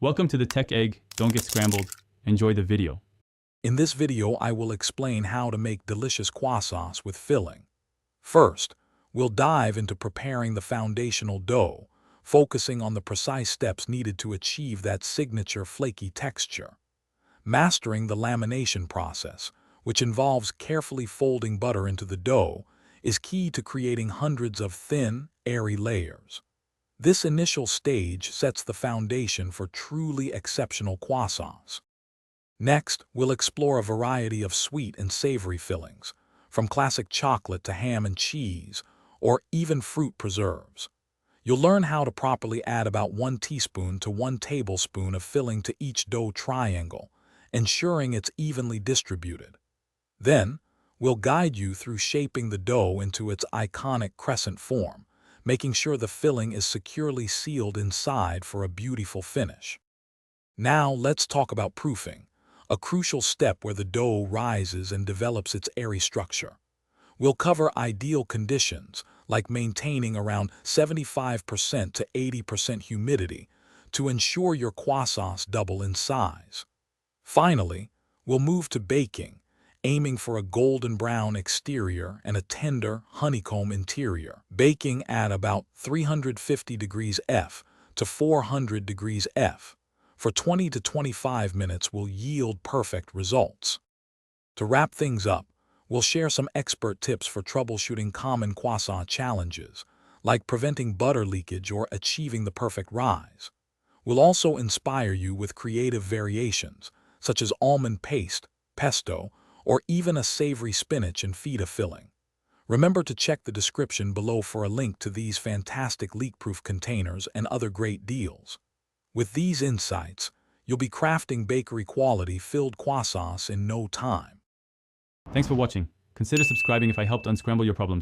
Welcome to the Tech Egg. Don't get scrambled. Enjoy the video. In this video, I will explain how to make delicious croissants with filling. First, we'll dive into preparing the foundational dough, focusing on the precise steps needed to achieve that signature flaky texture. Mastering the lamination process, which involves carefully folding butter into the dough, is key to creating hundreds of thin, airy layers. This initial stage sets the foundation for truly exceptional croissants. Next, we'll explore a variety of sweet and savory fillings, from classic chocolate to ham and cheese, or even fruit preserves. You'll learn how to properly add about 1 teaspoon to 1 tablespoon of filling to each dough triangle, ensuring it's evenly distributed. Then, we'll guide you through shaping the dough into its iconic crescent form, making sure the filling is securely sealed inside for a beautiful finish. Now, let's talk about proofing, a crucial step where the dough rises and develops its airy structure. We'll cover ideal conditions, like maintaining around 75% to 80% humidity, to ensure your croissants double in size. Finally, we'll move to baking, aiming for a golden brown exterior and a tender honeycomb interior. Baking at about 350 degrees F to 400 degrees F for 20 to 25 minutes will yield perfect results. To wrap things up, we'll share some expert tips for troubleshooting common croissant challenges, like preventing butter leakage or achieving the perfect rise. We'll also inspire you with creative variations, such as almond paste, pesto, or even a savory spinach and feta filling. Remember to check the description below for a link to these fantastic leak-proof containers and other great deals. With these insights, you'll be crafting bakery-quality filled croissants in no time. Thanks for watching. Consider subscribing if I helped unscramble your problems.